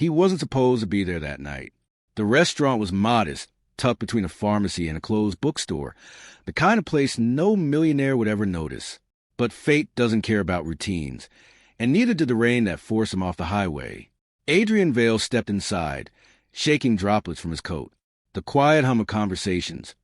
He wasn't supposed to be there that night. The restaurant was modest, tucked between a pharmacy and a closed bookstore, the kind of place no millionaire would ever notice. But fate doesn't care about routines, and neither did the rain that forced him off the highway. Adrian Vale stepped inside, shaking droplets from his coat. The quiet hum of conversations,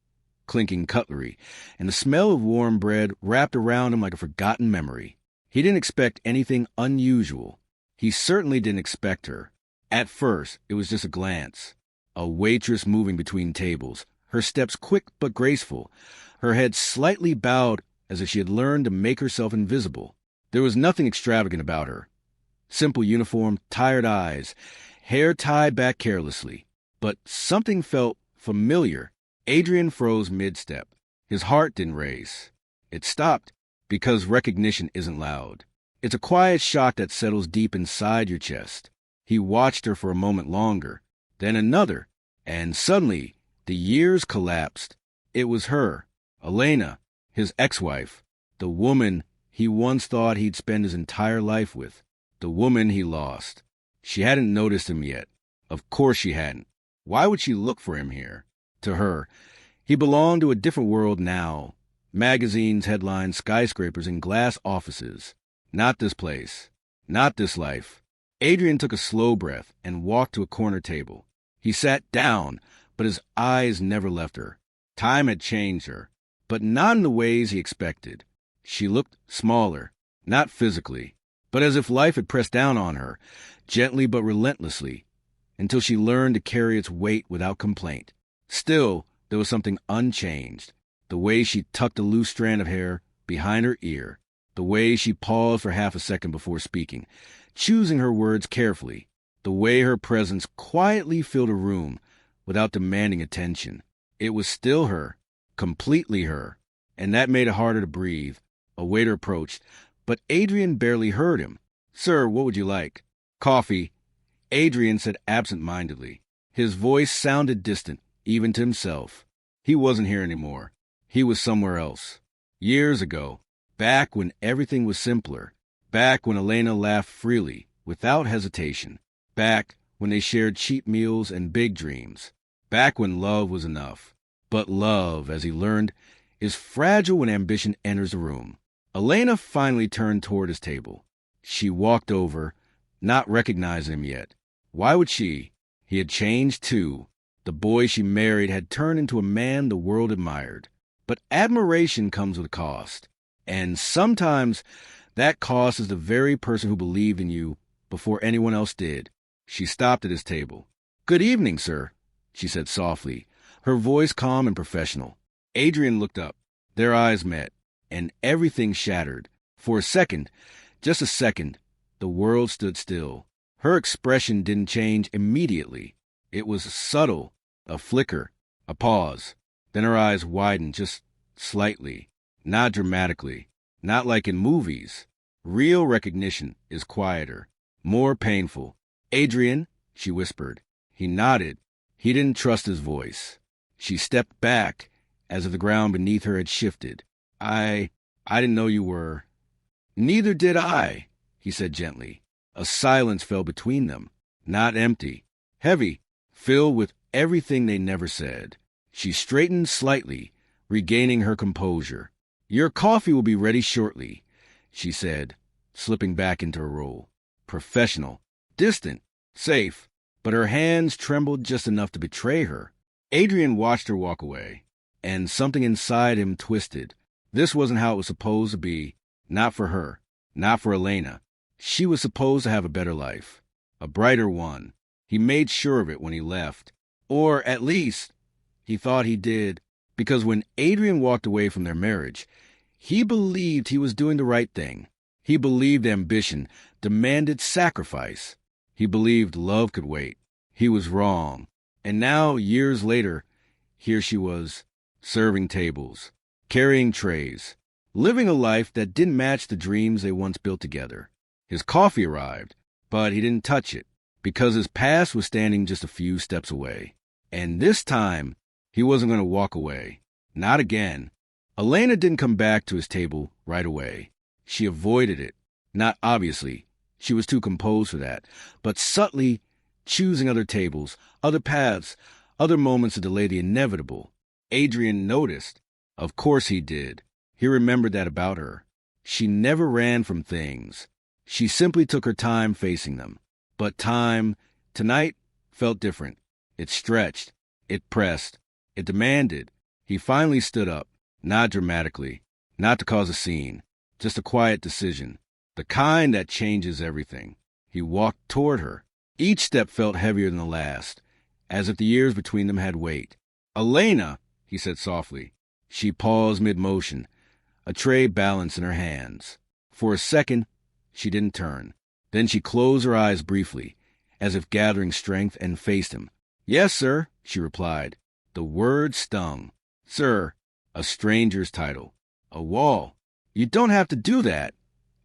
clinking cutlery, and the smell of warm bread wrapped around him like a forgotten memory. He didn't expect anything unusual. He certainly didn't expect her. At first, it was just a glance. A waitress moving between tables, her steps quick but graceful, her head slightly bowed as if she had learned to make herself invisible. There was nothing extravagant about her. Simple uniform, tired eyes, hair tied back carelessly. But something felt familiar. Adrian froze mid-step. His heart didn't race. It stopped because recognition isn't loud. It's a quiet shock that settles deep inside your chest. He watched her for a moment longer, then another, and suddenly the years collapsed. It was her, Elena, his ex-wife, the woman he once thought he'd spend his entire life with, the woman he lost. She hadn't noticed him yet. Of course she hadn't. Why would she look for him here? To her, he belonged to a different world now. Magazines, headlines, skyscrapers, and glass offices. Not this place. Not this life. Adrian took a slow breath and walked to a corner table. He sat down, but his eyes never left her. Time had changed her, but not in the ways he expected. She looked smaller, not physically, but as if life had pressed down on her, gently but relentlessly, until she learned to carry its weight without complaint. Still, there was something unchanged. The way she tucked a loose strand of hair behind her ear, the way she paused for half a second before speaking, choosing her words carefully, the way her presence quietly filled a room without demanding attention. It was still her, completely her, and that made it harder to breathe. A waiter approached, but Adrian barely heard him. "Sir, what would you like?" "Coffee," Adrian said absent-mindedly. His voice sounded distant, even to himself. He wasn't here anymore. He was somewhere else. Years ago, back when everything was simpler, back when Elena laughed freely, without hesitation, back when they shared cheap meals and big dreams, back when love was enough. But love, as he learned, is fragile when ambition enters a room. Elena finally turned toward his table. She walked over, not recognizing him yet. Why would she? He had changed too. The boy she married had turned into a man the world admired. But admiration comes with a cost. And sometimes that cost is the very person who believed in you before anyone else did. She stopped at his table. "Good evening, sir," she said softly, her voice calm and professional. Adrian looked up. Their eyes met, and everything shattered. For a second, just a second, the world stood still. Her expression didn't change immediately. It was subtle, a flicker, a pause. Then her eyes widened just slightly, not dramatically, not like in movies. Real recognition is quieter, more painful. "Adrian," she whispered. He nodded. He didn't trust his voice. She stepped back, as if the ground beneath her had shifted. I didn't know you were." "Neither did I," he said gently. A silence fell between them, not empty, heavy, filled with everything they never said. She straightened slightly, regaining her composure. "Your coffee will be ready shortly," she said, slipping back into her role. Professional, distant, safe, but her hands trembled just enough to betray her. Adrian watched her walk away, and something inside him twisted. This wasn't how it was supposed to be, not for her, not for Elena. She was supposed to have a better life, a brighter one. He made sure of it when he left. Or, at least, he thought he did, because when Adrian walked away from their marriage, he believed he was doing the right thing. He believed ambition demanded sacrifice. He believed love could wait. He was wrong. And now, years later, here she was, serving tables, carrying trays, living a life that didn't match the dreams they once built together. His coffee arrived, but he didn't touch it, because his past was standing just a few steps away. And this time, he wasn't going to walk away. Not again. Elena didn't come back to his table right away. She avoided it. Not obviously. She was too composed for that. But subtly, choosing other tables, other paths, other moments to delay the inevitable. Adrian noticed. Of course he did. He remembered that about her. She never ran from things. She simply took her time facing them. But time, tonight, felt different. It stretched. It pressed. It demanded. He finally stood up, not dramatically, not to cause a scene, just a quiet decision, the kind that changes everything. He walked toward her. Each step felt heavier than the last, as if the years between them had weight. "Elena," he said softly. She paused mid-motion, a tray balanced in her hands. For a second, she didn't turn. Then she closed her eyes briefly, as if gathering strength, and faced him. "Yes, sir," she replied. The word stung. "Sir," a stranger's title. A wall. "You don't have to do that,"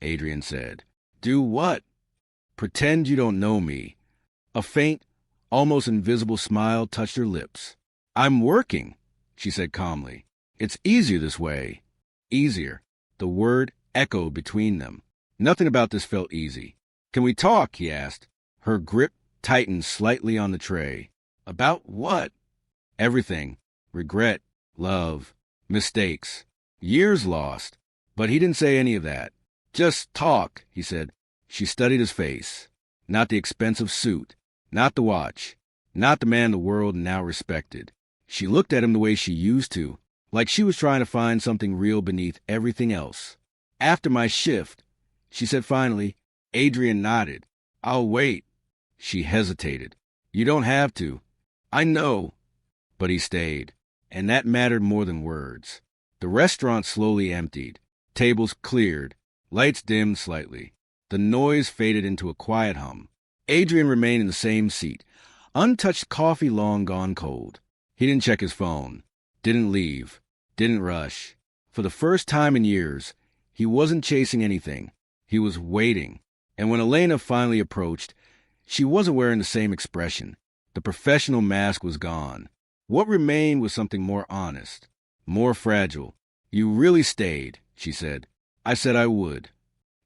Adrian said. "Do what?" "Pretend you don't know me." A faint, almost invisible smile touched her lips. "I'm working," she said calmly. "It's easier this way." Easier. The word echoed between them. Nothing about this felt easy. "Can we talk?" he asked. Her grip tightened slightly on the tray. "About what?" "Everything. Regret, love, mistakes, years lost." But he didn't say any of that. "Just talk," he said. She studied his face. Not the expensive suit. Not the watch. Not the man the world now respected. She looked at him the way she used to, like she was trying to find something real beneath everything else. "After my shift," she said finally. Adrian nodded. "I'll wait." She hesitated. "You don't have to." "I know." But he stayed, and that mattered more than words. The restaurant slowly emptied. Tables cleared. Lights dimmed slightly. The noise faded into a quiet hum. Adrian remained in the same seat, untouched coffee long gone cold. He didn't check his phone. Didn't leave. Didn't rush. For the first time in years, he wasn't chasing anything. He was waiting. And when Elena finally approached, she wasn't wearing the same expression. The professional mask was gone. What remained was something more honest, more fragile. "You really stayed," she said. "I said I would."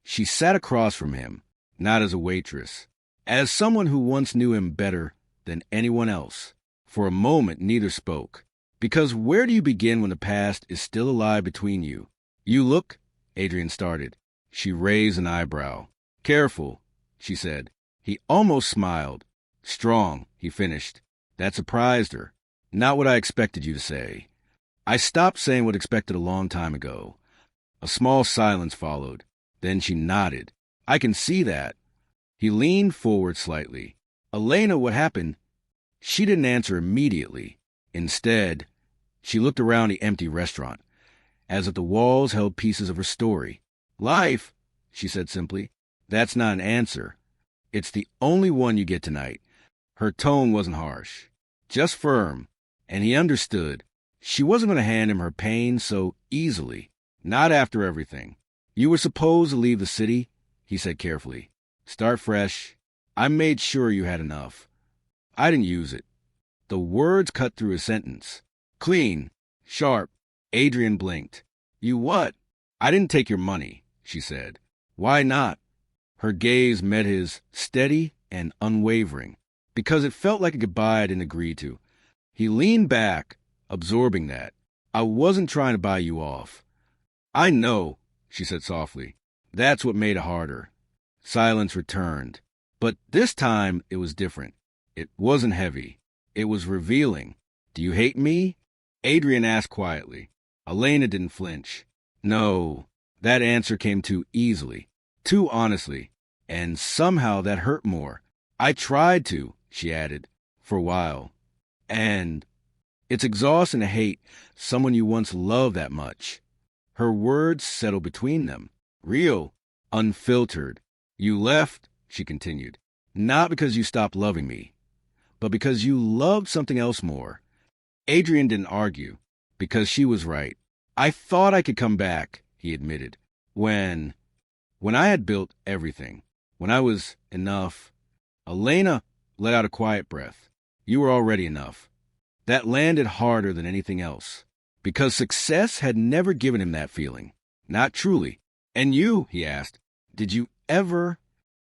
She sat across from him, not as a waitress, as someone who once knew him better than anyone else. For a moment, neither spoke. Because where do you begin when the past is still alive between you? "You look," Adrian started. She raised an eyebrow. "Careful," she said. He almost smiled. "Strong," he finished. That surprised her. "Not what I expected you to say." "I stopped saying what I expected a long time ago." A small silence followed. Then she nodded. "I can see that." He leaned forward slightly. "Elena, what happened?" She didn't answer immediately. Instead, she looked around the empty restaurant, as if the walls held pieces of her story. "Life," she said simply. "That's not an answer. It's the only one you get tonight." Her tone wasn't harsh, just firm, and he understood. She wasn't going to hand him her pain so easily. Not after everything. "You were supposed to leave the city," he said carefully. "Start fresh. I made sure you had enough. I didn't use it." The words cut through his sentence. Clean. Sharp. Adrian blinked. "You what?" "I didn't take your money," she said. "Why not?" Her gaze met his, steady and unwavering, because it felt like a goodbye I didn't agree to. He leaned back, absorbing that. "I wasn't trying to buy you off." "I know," she said softly. That's what made it harder. Silence returned. But this time it was different. It wasn't heavy. It was revealing. "Do you hate me?" Adrian asked quietly. Elena didn't flinch. No. That answer came too easily, too honestly, and somehow that hurt more. "I tried to," she added, "for a while. And it's exhausting to hate someone you once loved that much." Her words settled between them. Real, unfiltered. "You left," she continued, "not because you stopped loving me, but because you loved something else more." Adrian didn't argue, because she was right. "I thought I could come back," he admitted, when I had built everything, when I was enough." Elena let out a quiet breath. "You were already enough." That landed harder than anything else, because success had never given him that feeling. Not truly. "And you," he asked, "did you ever—"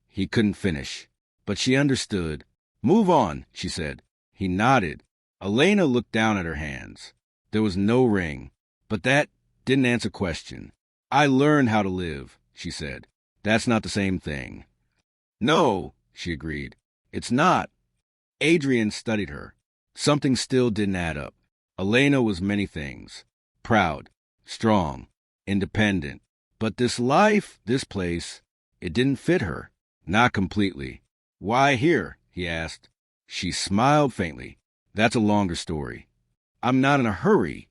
He couldn't finish, but she understood. Move on, she said. He nodded. Elena looked down at her hands. There was no ring, but that didn't answer question. I learned how to live, she said. That's not the same thing. No, she agreed. It's not. Adrian studied her. Something still didn't add up. Elena was many things. Proud, strong, independent. But this life, this place, it didn't fit her. Not completely. Why here? He asked. She smiled faintly. That's a longer story. I'm not in a hurry.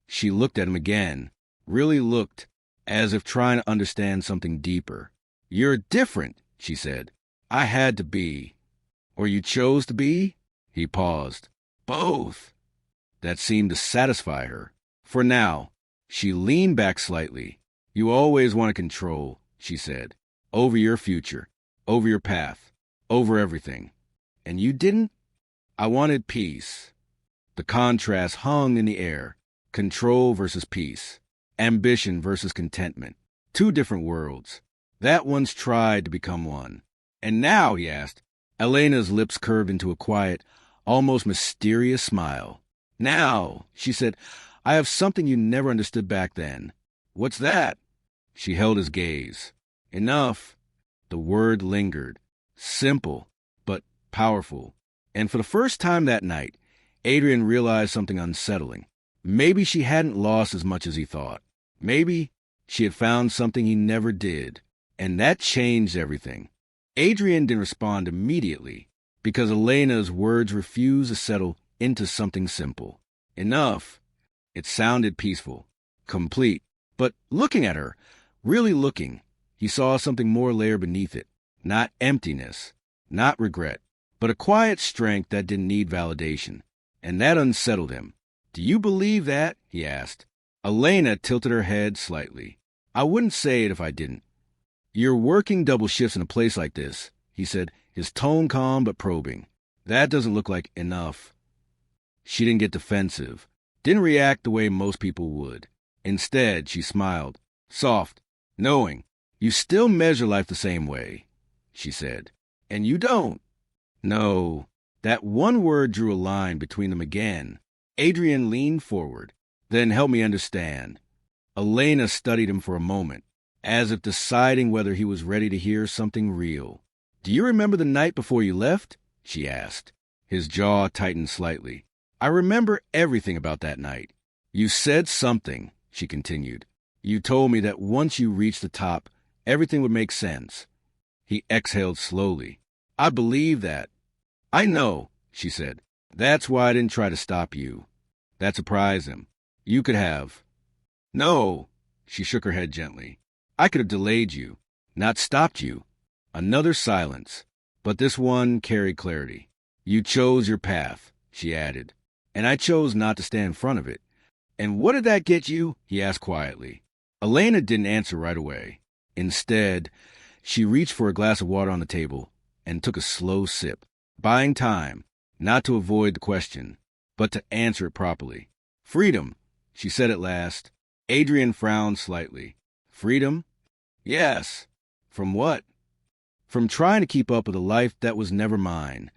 She looked at him again, really looked, as if trying to understand something deeper. You're different, she said. I had to be. Or you chose to be? He paused. Both. That seemed to satisfy her. For now, she leaned back slightly. You always want to control, she said, over your future, over your path, over everything. And you didn't? I wanted peace. The contrast hung in the air. Control versus peace. Ambition versus contentment. Two different worlds. That once tried to become one. And now, he asked. Elena's lips curved into a quiet, almost mysterious smile. Now, she said, I have something you never understood back then. What's that? She held his gaze. Enough. The word lingered. Simple, but powerful. And for the first time that night, Adrian realized something unsettling. Maybe she hadn't lost as much as he thought. Maybe she had found something he never did. And that changed everything. Adrian didn't respond immediately because Elena's words refused to settle into something simple. Enough. It sounded peaceful, complete. But looking at her, really looking, he saw something more layered beneath it. Not emptiness, not regret, but a quiet strength that didn't need validation. And that unsettled him. Do you believe that? He asked. Elena tilted her head slightly. I wouldn't say it if I didn't. You're working double shifts in a place like this, he said, his tone calm but probing. That doesn't look like enough. She didn't get defensive, didn't react the way most people would. Instead, she smiled, soft, knowing. You still measure life the same way, she said. And you don't. No. That one word drew a line between them again. Adrian leaned forward. Then help me understand. Elena studied him for a moment, as if deciding whether he was ready to hear something real. Do you remember the night before you left? She asked. His jaw tightened slightly. I remember everything about that night. You said something, she continued. You told me that once you reached the top, everything would make sense. He exhaled slowly. I believe that. I know, she said. That's why I didn't try to stop you. That surprised him. You could have. No, she shook her head gently. I could have delayed you, not stopped you. Another silence, but this one carried clarity. You chose your path, she added, and I chose not to stand in front of it. And what did that get you? He asked quietly. Elena didn't answer right away. Instead, she reached for a glass of water on the table and took a slow sip, buying time, not to avoid the question, but to answer it properly. Freedom, she said at last. Adrian frowned slightly. Freedom? Yes. From what? From trying to keep up with a life that was never mine.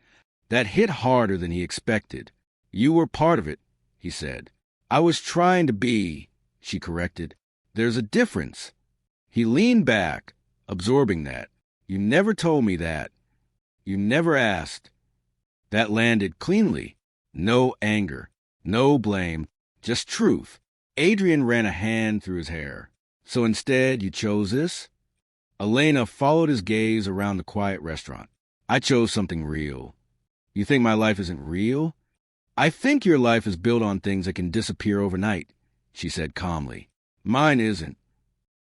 That hit harder than he expected. You were part of it, he said. I was trying to be, she corrected. There's a difference. He leaned back, absorbing that. You never told me that. You never asked. That landed cleanly. No anger, no blame, just truth. Adrian ran a hand through his hair. So instead, you chose this? Elena followed his gaze around the quiet restaurant. I chose something real. You think my life isn't real? I think your life is built on things that can disappear overnight, she said calmly. Mine isn't.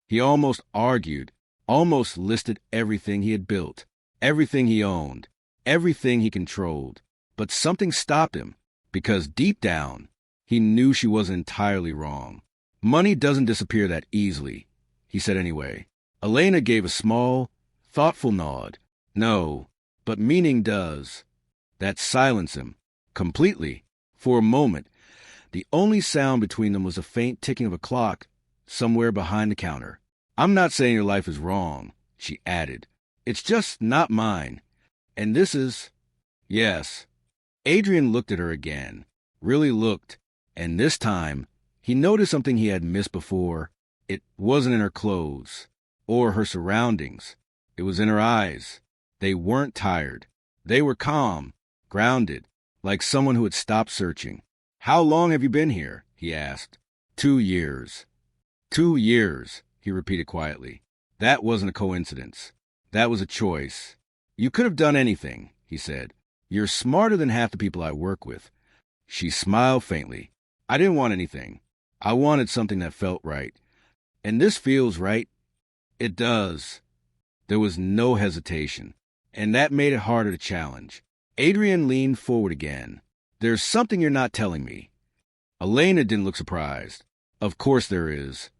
He almost argued, almost listed everything he had built, everything he owned, everything he controlled. But something stopped him, because deep down, he knew she wasn't entirely wrong. Money doesn't disappear that easily, he said anyway. Elena gave a small, thoughtful nod. No, but meaning does. That silenced him, completely. For a moment, the only sound between them was a faint ticking of a clock somewhere behind the counter. I'm not saying your life is wrong, she added. It's just not mine. And this is... Yes. Adrian looked at her again, really looked, and this time he noticed something he had missed before. It wasn't in her clothes or her surroundings. It was in her eyes. They weren't tired. They were calm, grounded, like someone who had stopped searching. "How long have you been here?" he asked. 2 years. 2 years, he repeated quietly. That wasn't a coincidence. That was a choice. "You could have done anything," he said. "You're smarter than half the people I work with." She smiled faintly. "I didn't want anything. I wanted something that felt right. And this feels right." "It does." There was no hesitation, and that made it harder to challenge. Adrian leaned forward again. "There's something you're not telling me." Elena didn't look surprised. "Of course there is."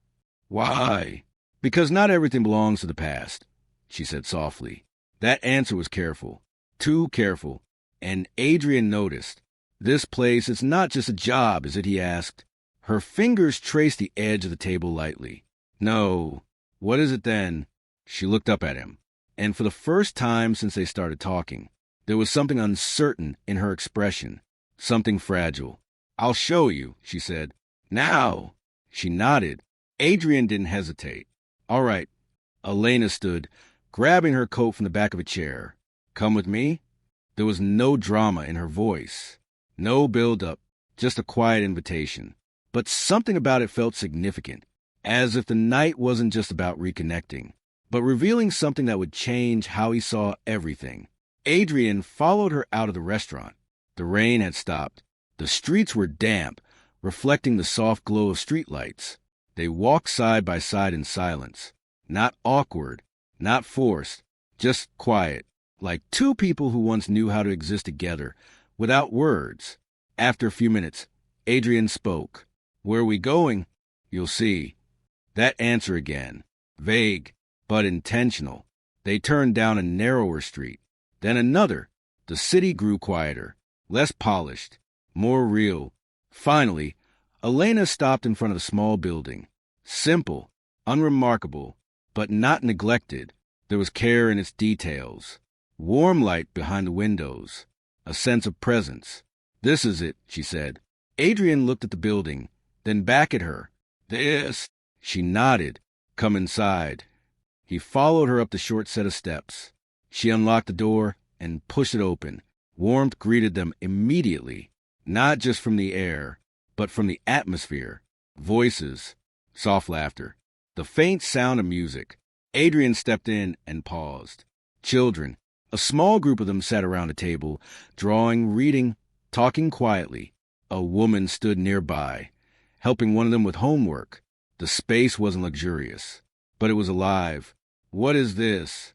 "Why?" "Because not everything belongs to the past," she said softly. That answer was careful, too careful, and Adrian noticed. "This place, it's not just a job, is it?" he asked. Her fingers traced the edge of the table lightly. "No." "What is it then?" She looked up at him, and for the first time since they started talking, there was something uncertain in her expression, something fragile. "I'll show you," she said. "Now." She nodded. Adrian didn't hesitate. "All right." Elena stood, grabbing her coat from the back of a chair. "Come with me?" There was no drama in her voice, no build-up, just a quiet invitation. But something about it felt significant, as if the night wasn't just about reconnecting, but revealing something that would change how he saw everything. Adrian followed her out of the restaurant. The rain had stopped. The streets were damp, reflecting the soft glow of streetlights. They walked side by side in silence, not awkward, not forced, just quiet, like two people who once knew how to exist together, without words. After a few minutes, Adrian spoke. "Where are we going?" "You'll see." That answer again, vague, but intentional. They turned down a narrower street, then another. The city grew quieter, less polished, more real. Finally, Elena stopped in front of a small building. Simple, unremarkable, but not neglected. There was care in its details. Warm light behind the windows. A sense of presence. "This is it," she said. Adrian looked at the building, then back at her. "This?" She nodded. "Come inside." He followed her up the short set of steps. She unlocked the door and pushed it open. Warmth greeted them immediately, not just from the air, but from the atmosphere. Voices, soft laughter, the faint sound of music. Adrian stepped in and paused. Children, a small group of them sat around a table, drawing, reading, talking quietly. A woman stood nearby, helping one of them with homework. The space wasn't luxurious, but it was alive. "What is this?"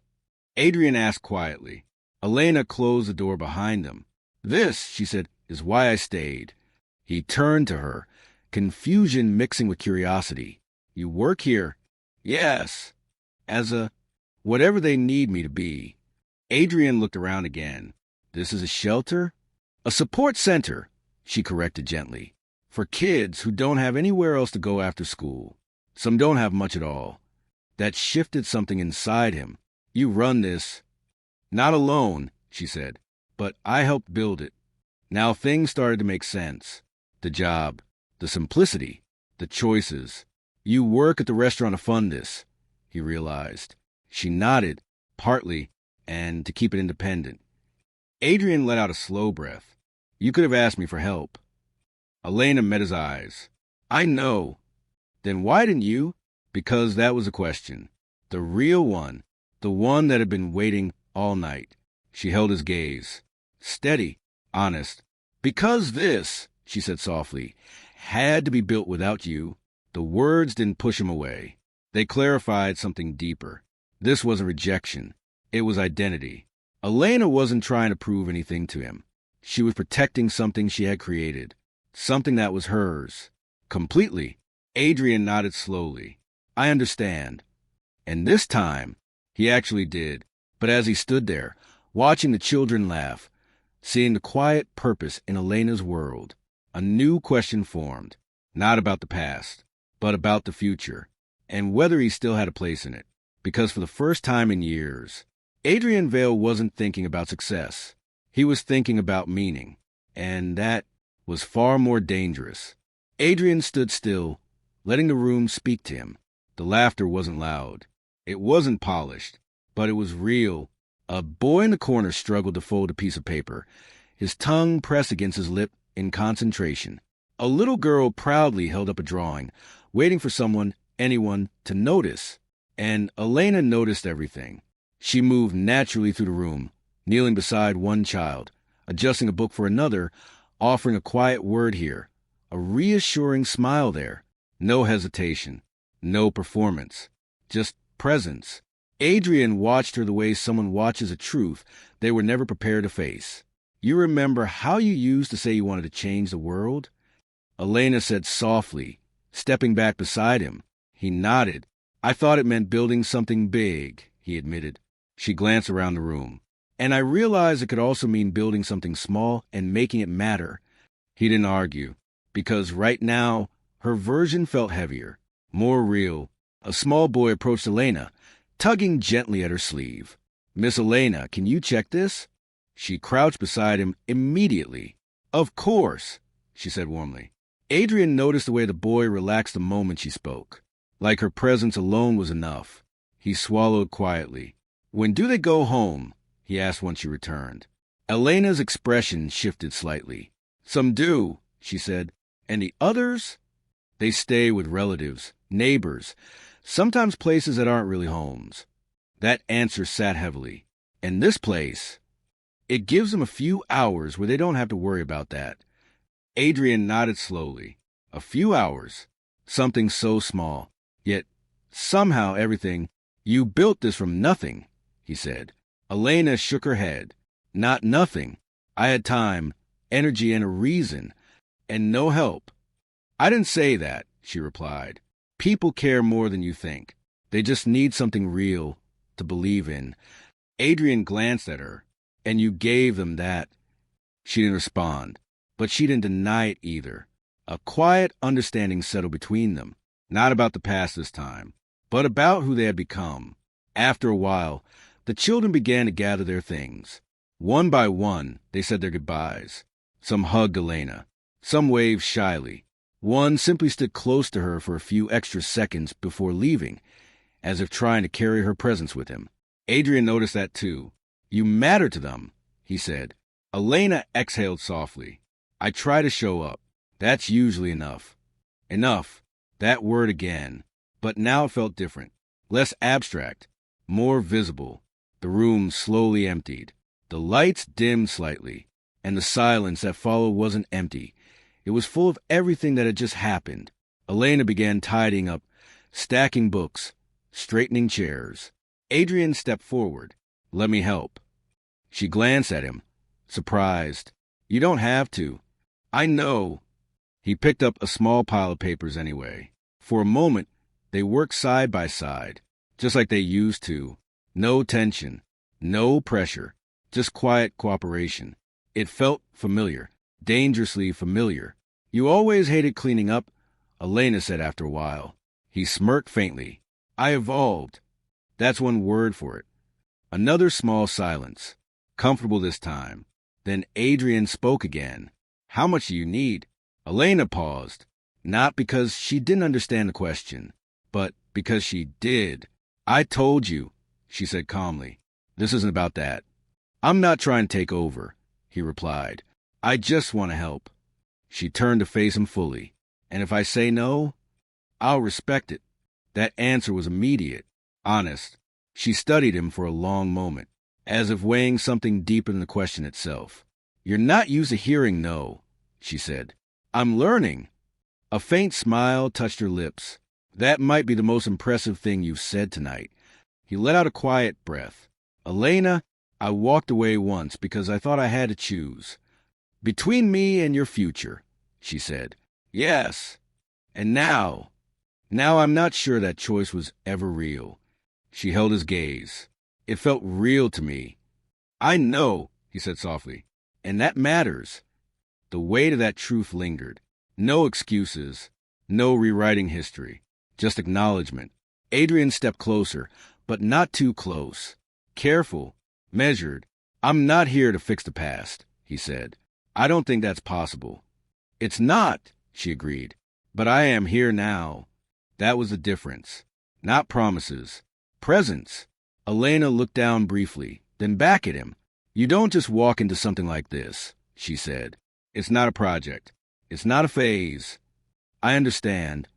Adrian asked quietly. Elena closed the door behind them. "This," she said, "is why I stayed." He turned to her, confusion mixing with curiosity. "You work here?" "Yes." "As a whatever they need me to be." Adrian looked around again. "This is a shelter?" "A support center," she corrected gently, "for kids who don't have anywhere else to go after school. Some don't have much at all." That shifted something inside him. "You run this." "Not alone," she said, "but I helped build it." Now things started to make sense. The job, the simplicity, the choices. "You work at the restaurant to fund this," he realized. She nodded, partly, and to keep it independent. Adrian let out a slow breath. "You could have asked me for help." Elena met his eyes. "I know." "Then why didn't you?" Because that was a question. The real one. The one that had been waiting all night. She held his gaze. Steady, honest. "Because this," she said softly, "had to be built without you." The words didn't push him away. They clarified something deeper. This wasn't rejection. It was identity. Elena wasn't trying to prove anything to him. She was protecting something she had created. Something that was hers. Completely. Adrian nodded slowly. "I understand." And this time, he actually did. But as he stood there, watching the children laugh, seeing the quiet purpose in Elena's world, a new question formed. Not about the past, but about the future, and whether he still had a place in it. Because for the first time in years, Adrian Vale wasn't thinking about success. He was thinking about meaning, and that was far more dangerous. Adrian stood still, letting the room speak to him. The laughter wasn't loud. It wasn't polished, but it was real. A boy in the corner struggled to fold a piece of paper, his tongue pressed against his lip in concentration. A little girl proudly held up a drawing, waiting for anyone, to notice. And Elena noticed everything. She moved naturally through the room, kneeling beside one child, adjusting a book for another, offering a quiet word here, a reassuring smile there. No hesitation, no performance, just presence. Adrian watched her the way someone watches a truth they were never prepared to face. You remember how you used to say you wanted to change the world? Elena said softly, stepping back beside him. He nodded. I thought it meant building something big, he admitted. She glanced around the room. And I realized it could also mean building something small and making it matter. He didn't argue, because right now, her version felt heavier, more real. A small boy approached Elena, tugging gently at her sleeve. Miss Elena, can you check this? She crouched beside him immediately. Of course, she said warmly. Adrian noticed the way the boy relaxed the moment she spoke. Like her presence alone was enough. He swallowed quietly. When do they go home? He asked once she returned. Elena's expression shifted slightly. Some do, she said. And the others? They stay with relatives, neighbors, sometimes places that aren't really homes. That answer sat heavily. And this place, it gives them a few hours where they don't have to worry about that. Adrian nodded slowly. A few hours. Something so small. Yet, somehow everything. You built this from nothing, he said. Elena shook her head. Not nothing. I had time, energy, and a reason, and no help. I didn't say that, she replied. People care more than you think. They just need something real to believe in. Adrian glanced at her. And you gave them that. She didn't respond, but she didn't deny it either. A quiet understanding settled between them, not about the past this time, but about who they had become. After a while, the children began to gather their things. One by one, they said their goodbyes. Some hugged Elena. Some waved shyly. One simply stood close to her for a few extra seconds before leaving, as if trying to carry her presence with him. Adrian noticed that too. You matter to them, he said. Elena exhaled softly. I try to show up. That's usually enough. Enough. That word again. But now it felt different. Less abstract. More visible. The room slowly emptied. The lights dimmed slightly. And the silence that followed wasn't empty. It was full of everything that had just happened. Elena began tidying up, stacking books, straightening chairs. Adrian stepped forward. Let me help. She glanced at him, surprised. You don't have to. I know. He picked up a small pile of papers anyway. For a moment, they worked side by side, just like they used to. No tension, no pressure, just quiet cooperation. It felt familiar, dangerously familiar. You always hated cleaning up, Elena said after a while. He smirked faintly. I evolved. That's one word for it. Another small silence. Comfortable this time. Then Adrian spoke again. How much do you need? Elena paused, not because she didn't understand the question, but because she did. I told you, she said calmly. This isn't about that. I'm not trying to take over, he replied. I just want to help. She turned to face him fully. And if I say no, I'll respect it. That answer was immediate, honest. She studied him for a long moment, as if weighing something deeper than the question itself. You're not used to hearing no, she said. I'm learning. A faint smile touched her lips. That might be the most impressive thing you've said tonight. He let out a quiet breath. Elena, I walked away once because I thought I had to choose. Between me and your future, she said. Yes. And now I'm not sure that choice was ever real. She held his gaze. It felt real to me. I know, he said softly, and that matters. The weight of that truth lingered. No excuses, no rewriting history, just acknowledgement. Adrian stepped closer, but not too close. Careful, measured, I'm not here to fix the past, he said. I don't think that's possible. It's not, she agreed. But I am here now. That was the difference. Not promises. Presence. Elena looked down briefly, then back at him. You don't just walk into something like this, she said. It's not a project. It's not a phase. I understand.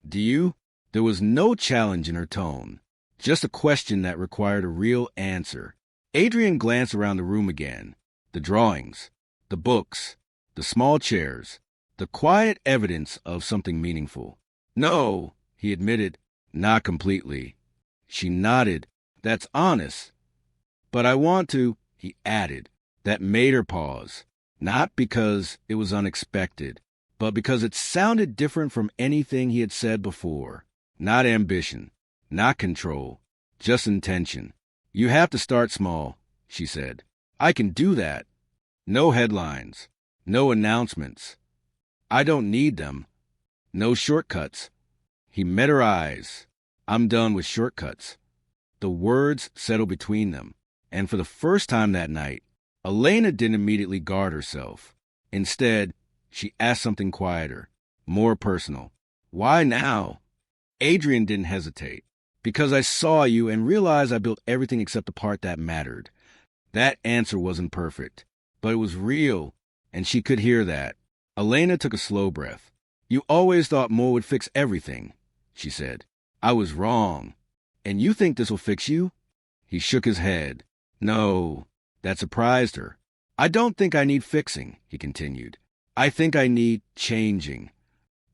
Do you? There was no challenge in her tone, just a question that required a real answer. Adrian glanced around the room again. The drawings, the books, the small chairs, the quiet evidence of something meaningful. No, he admitted, not completely. She nodded. That's honest. But I want to, he added. That made her pause, not because it was unexpected, but because it sounded different from anything he had said before. Not ambition, not control, just intention. You have to start small, she said. I can do that. No headlines, no announcements. I don't need them. No shortcuts. He met her eyes. I'm done with shortcuts. The words settled between them, and for the first time that night, Elena didn't immediately guard herself. Instead, she asked something quieter, more personal. Why now? Adrian didn't hesitate. Because I saw you and realized I built everything except the part that mattered. That answer wasn't perfect, but it was real, and she could hear that. Elena took a slow breath. You always thought more would fix everything, she said. I was wrong. And you think this will fix you? He shook his head. No. That surprised her. I don't think I need fixing, he continued. I think I need changing.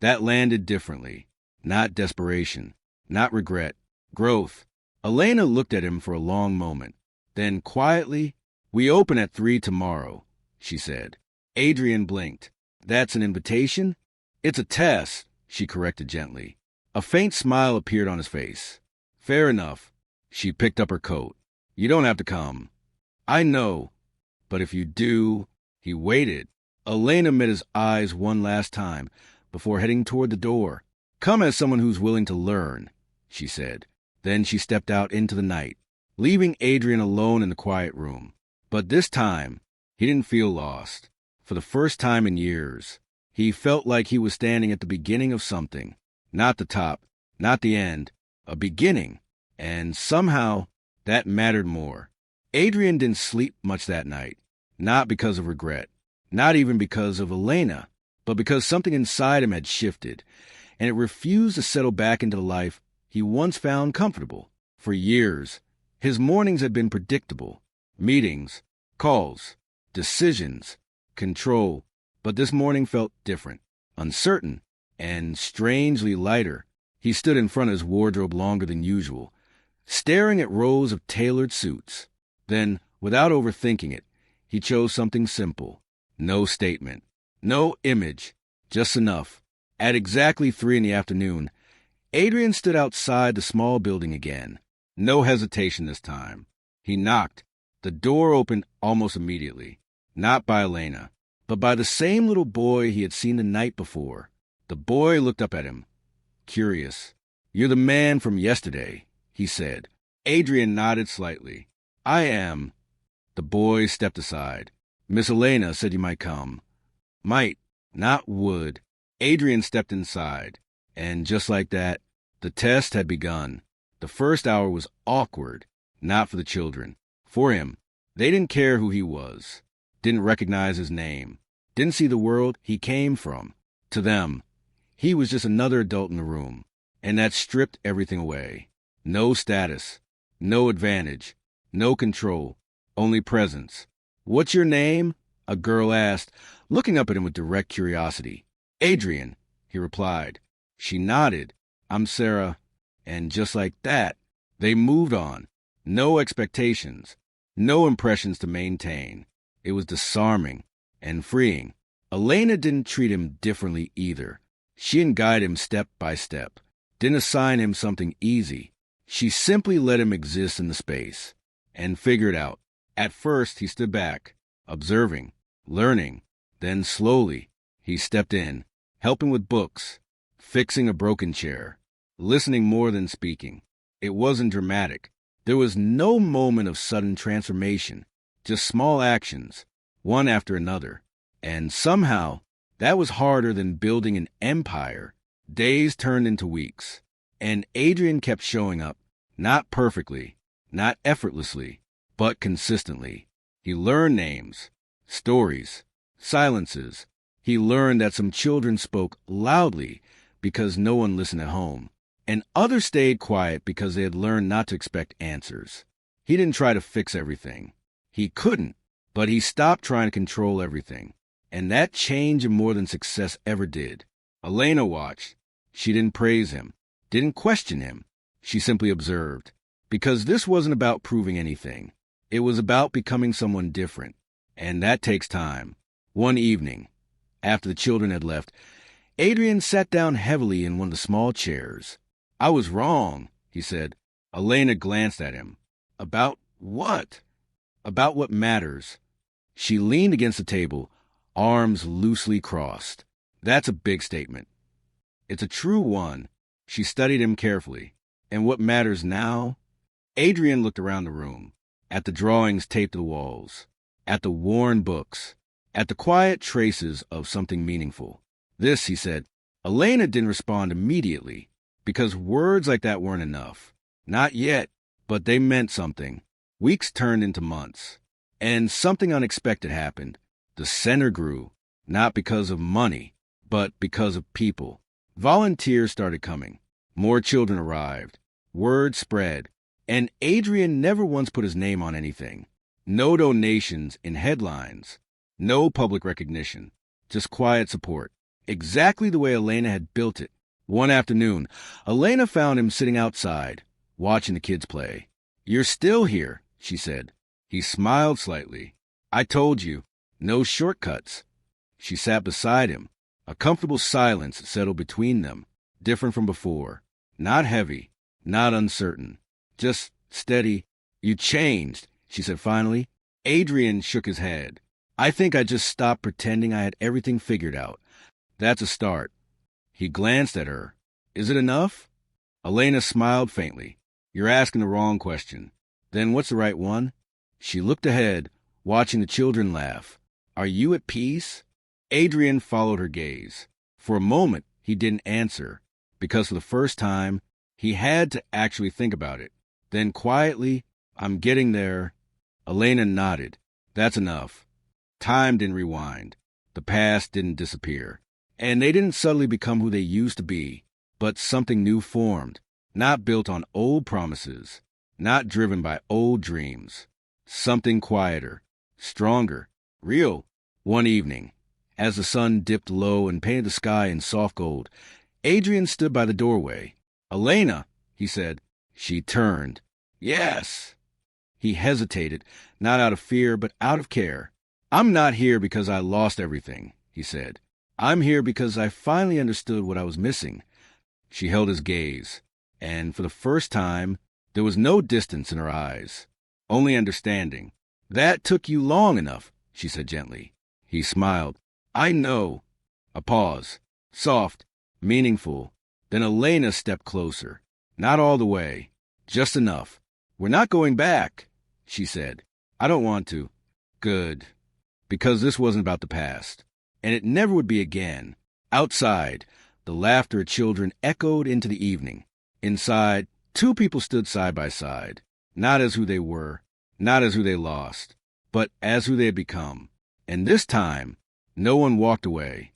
That landed differently. Not desperation. Not regret. Growth. Elena looked at him for a long moment. Then, quietly, we open at 3 tomorrow, she said. Adrian blinked. That's an invitation? It's a test, she corrected gently. A faint smile appeared on his face. Fair enough. She picked up her coat. You don't have to come. I know. But if you do... He waited. Elena met his eyes one last time before heading toward the door. Come as someone who's willing to learn, she said. Then she stepped out into the night, leaving Adrian alone in the quiet room. But this time, he didn't feel lost. For the first time in years, he felt like he was standing at the beginning of something. Not the top, not the end, a beginning. And somehow, that mattered more. Adrian didn't sleep much that night, not because of regret, not even because of Elena, but because something inside him had shifted, and it refused to settle back into the life he once found comfortable. For years, his mornings had been predictable. Meetings, calls, decisions, control. But this morning felt different, uncertain, and strangely lighter. He stood in front of his wardrobe longer than usual, staring at rows of tailored suits. Then, without overthinking it, he chose something simple. No statement, no image, just enough. At exactly 3 in the afternoon, Adrian stood outside the small building again. No hesitation this time. He knocked. The door opened almost immediately. Not by Elena, but by the same little boy he had seen the night before. The boy looked up at him, curious. You're the man from yesterday, he said. Adrian nodded slightly. I am. The boy stepped aside. Miss Elena said you might come. Might, not would. Adrian stepped inside, and just like that, the test had begun. The first hour was awkward, not for the children. For him, they didn't care who he was, didn't recognize his name, didn't see the world he came from. To them, he was just another adult in the room, and that stripped everything away. No status, no advantage, no control, only presence. What's your name? A girl asked, looking up at him with direct curiosity. Adrian, he replied. She nodded. I'm Sarah. And just like that, they moved on. No expectations, no impressions to maintain. It was disarming and freeing. Elena didn't treat him differently either. She didn't guide him step by step, didn't assign him something easy. She simply let him exist in the space and figure it out. At first, he stood back, observing, learning. Then slowly, he stepped in, helping with books, fixing a broken chair, listening more than speaking. It wasn't dramatic. There was no moment of sudden transformation, just small actions, one after another. And somehow, that was harder than building an empire. Days turned into weeks, and Adrian kept showing up, not perfectly, not effortlessly, but consistently. He learned names, stories, silences. He learned that some children spoke loudly because no one listened at home, and others stayed quiet because they had learned not to expect answers. He didn't try to fix everything. He couldn't, but he stopped trying to control everything. And that changed him more than success ever did. Elena watched. She didn't praise him, didn't question him. She simply observed. Because this wasn't about proving anything. It was about becoming someone different. And that takes time. One evening, after the children had left, Adrian sat down heavily in one of the small chairs. "I was wrong," he said. Elena glanced at him. "About what?" "About what matters." She leaned against the table, arms loosely crossed. "That's a big statement." "It's a true one." She studied him carefully. "And what matters now?" Adrian looked around the room, at the drawings taped to the walls, at the worn books, at the quiet traces of something meaningful. "This," he said. Elena didn't respond immediately, because words like that weren't enough. Not yet, but they meant something. Weeks turned into months, and something unexpected happened. The center grew, not because of money, but because of people. Volunteers started coming. More children arrived. Word spread. And Adrian never once put his name on anything. No donations in headlines. No public recognition. Just quiet support. Exactly the way Elena had built it. One afternoon, Elena found him sitting outside, watching the kids play. "You're still here," she said. He smiled slightly. "I told you. No shortcuts." She sat beside him. A comfortable silence settled between them, different from before. Not heavy, not uncertain. Just steady. "You changed," she said finally. Adrian shook his head. "I think I just stopped pretending I had everything figured out. That's a start." He glanced at her. "Is it enough?" Elena smiled faintly. "You're asking the wrong question." "Then what's the right one?" She looked ahead, watching the children laugh. "Are you at peace?" Adrian followed her gaze. For a moment, he didn't answer, because for the first time, he had to actually think about it. Then quietly, "I'm getting there." Elena nodded. "That's enough." Time didn't rewind. The past didn't disappear. And they didn't suddenly become who they used to be, but something new formed, not built on old promises, not driven by old dreams. Something quieter, stronger, real. One evening, as the sun dipped low and painted the sky in soft gold, Adrian stood by the doorway. "Elena," he said. She turned. "Yes." He hesitated, not out of fear, but out of care. "I'm not here because I lost everything," he said. "I'm here because I finally understood what I was missing." She held his gaze, and for the first time, there was no distance in her eyes, only understanding. "That took you long enough," she said gently. He smiled. "I know." A pause, soft, meaningful. Then Elena stepped closer. Not all the way, just enough. "We're not going back," she said. "I don't want to." "Good." Because this wasn't about the past. And it never would be again. Outside, the laughter of children echoed into the evening. Inside, two people stood side by side, not as who they were, not as who they lost, but as who they had become. And this time, no one walked away.